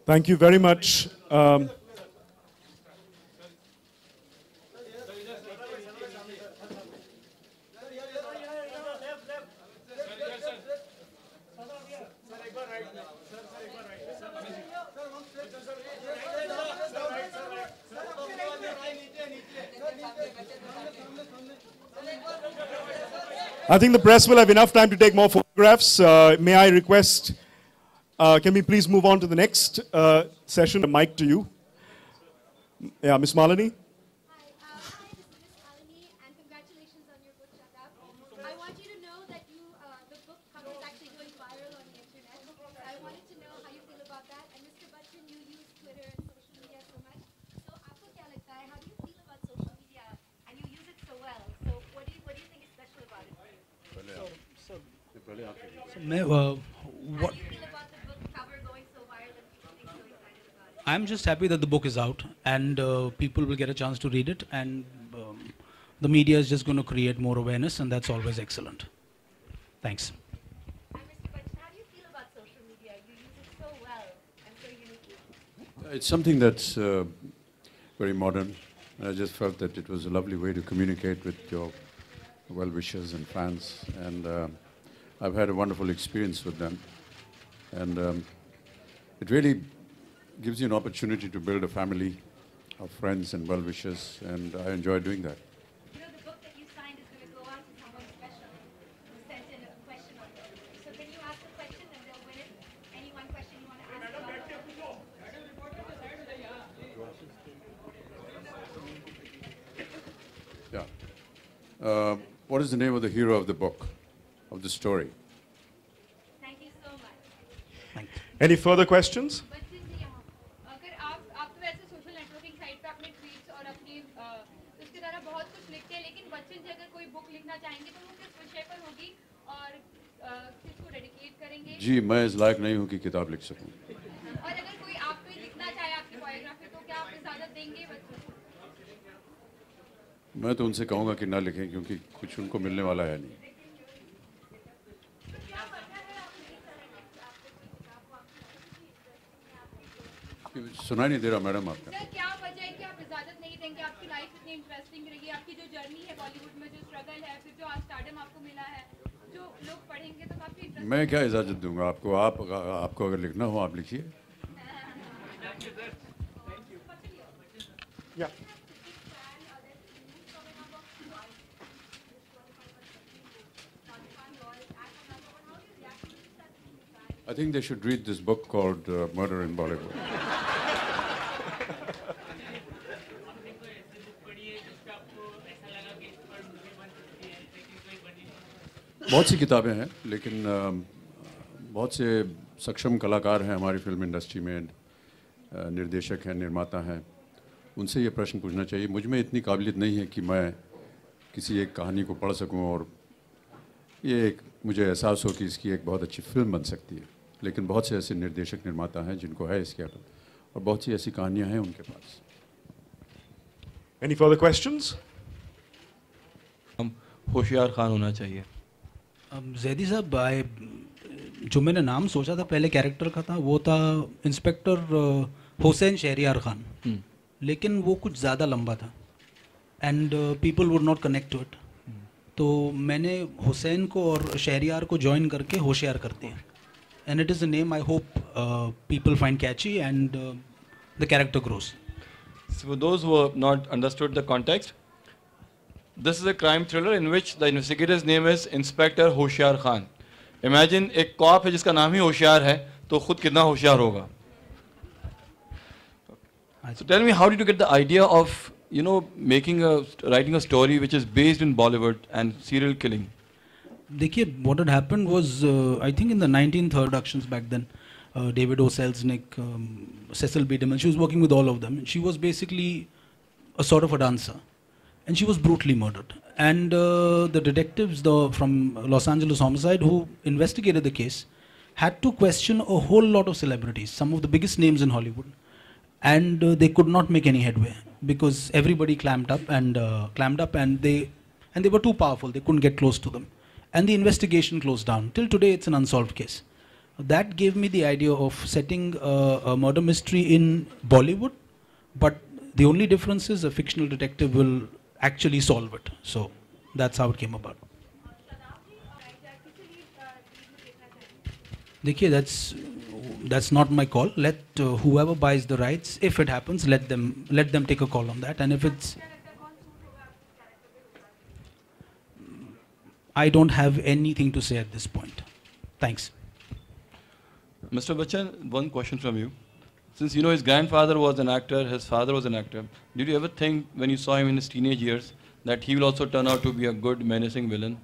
Thank you very much. I think the press will have enough time to take more photographs. May I request, can we please move on to the next session? A mic to you. Yeah, Ms. Malini. Hi, this is Miss Malini, and congratulations on your book, Shut Up. I want you to know that the book cover is actually going viral on the internet. I wanted to know how you feel about that. And Mr. Bachchan, you use Twitter and social media so much. So, आपको क्या लगता है? How do you feel about social media? And you use it so well. So, what do you think is special about it? What? I'm just happy that the book is out and people will get a chance to read it, and the media is just going to create more awareness, and that's always excellent. Thanks. And Mr. Bachchan, how do you feel about social media? You use it so well and so uniquely. It's something that's very modern. I just felt that it was a lovely way to communicate with your well-wishers and fans, and I've had a wonderful experience with them, and it really gives you an opportunity to build a family of friends and well-wishers, and I enjoy doing that. You know, the book that you signed is going to go out to someone special who sent in a question on it. So can you ask the question and they'll win it? Any one question you want to ask about the book? Yeah. What is the name of the hero of the book, of the story? Thank you so much. Thank you. Any further questions? Bachchan ji यहाँ अगर आप तो वैसे social networking site पे अपने tweets और अपनी उसकी तरह बहुत कुछ लिखते हैं, लेकिन बच्चन जी अगर कोई बुक लिखना चाहेंगे तो वो किस विषय पर होगी और किसको डेडिकेट करेंगे? जी, मैं इस लायक नहीं हूँ कि किताब लिख सकूँ। और अगर कोई आपको लिखना चाहे आपकी बायोग्राफी तो क्या आप इजाजत देंगे बच्चों को? मैं तो उनसे कहूँगा कि ना लिखें, क्योंकि कुछ उनको मिलने वाला है नहीं। सुनाई नहीं दे रहा मैडम आपका। सर क्या वजह है कि आप इजाजत नहीं देंगे? आपकी लाइफ इतनी इंटरेस्टिंग रही, आपकी जो जर्नी है बॉलीवुड में, जो स्ट्रगल है, फिर जो आज स्टारडम आपको मिला है, जो लोग पढ़ेंगे तो काफी इंटरेस्टिंग। मैं क्या इजाज़त दूंगा आपको? आपको अगर लिखना हो आप लिखिए। Yeah. I think they should read this book called Murder in Bollywood. बहुत सी किताबें हैं, लेकिन बहुत से सक्षम कलाकार हैं हमारी फिल्म इंडस्ट्री में, निर्देशक हैं, निर्माता हैं, उनसे ये प्रश्न पूछना चाहिए। मुझ में इतनी काबिलियत नहीं है कि मैं किसी एक कहानी को पढ़ सकूं और ये एक मुझे एहसास हो कि इसकी एक बहुत अच्छी फिल्म बन सकती है, लेकिन बहुत से ऐसे निर्देशक निर्माता हैं जिनको है इसके अकल, और बहुत सी ऐसी कहानियां हैं उनके पास। Any further questions? हम होशियार खान होना चाहिए। जैदी साहब, जो मैंने नाम सोचा था पहले कैरेक्टर का था, वो था इंस्पेक्टर हुसैन शहरियार खान, लेकिन वो कुछ ज़्यादा लंबा था and people would not connect to it, तो मैंने हुसैन को और शहरियार को ज्वाइन करके होशियार कर दिया, and it is a name I hope people find Kainchi and the character grows. So for those who have not understood the context, this is a crime thriller in which the investigator's name is Inspector होशियार Khan. Imagine एक corp है जिसका नाम ही होशियार है, तो खुद कितना होशियार होगा. So tell me, how did you get the idea of, you know, writing a story which is based in Bollywood and serial killing? देखिए, what had happened was, I think in the 1930 productions back then, David O. Selznick, Cecil B. DeMille, she was working with all of them. She was basically a sort of a dancer, and she was brutally murdered. And the detectives from Los Angeles Homicide who investigated the case had to question a whole lot of celebrities, some of the biggest names in Hollywood, and they could not make any headway because everybody clamped up, and they were too powerful. They couldn't get close to them, and the investigation closed down. Till today, it's an unsolved case. That gave me the idea of setting a murder mystery in Bollywood, but the only difference is a fictional detective will actually solve it. So that's how it came about. देखिए, that's not my call. Let whoever buys the rights, if it happens, let them take a call on that. And if it's, I don't have anything to say at this point. Thanks. Mr. Bachchan, one question from you. Since you know his grandfather was an actor, his father was an actor, did you ever think when you saw him in his teenage years that he will also turn out to be a good, menacing villain?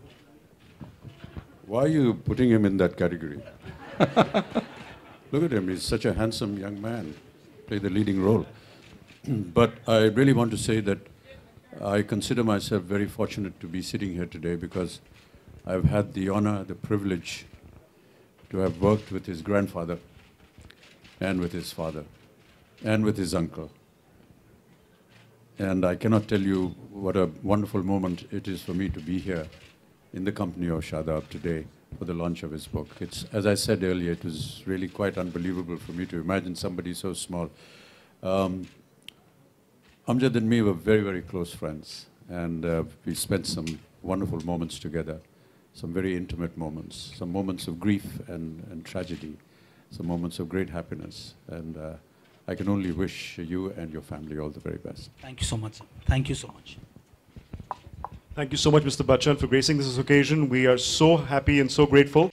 Why are you putting him in that category? Look at him, he's such a handsome young man, play the leading role. But I really want to say that I consider myself very fortunate to be sitting here today because I've had the honor, the privilege to have worked with his grandfather and with his father and with his uncle. And I cannot tell you what a wonderful moment it is for me to be here in the company of Shadab today for the launch of his book. It's, as I said earlier, it was really quite unbelievable for me to imagine somebody so small. Amjad and me were very, very close friends, and we spent some wonderful moments together, some very intimate moments, some moments of grief and tragedy, some moments of great happiness. And I can only wish you and your family all the very best. Thank you so much, sir. Thank you so much. Thank you so much, Mr. Bachchan, for gracing this occasion. We are so happy and so grateful.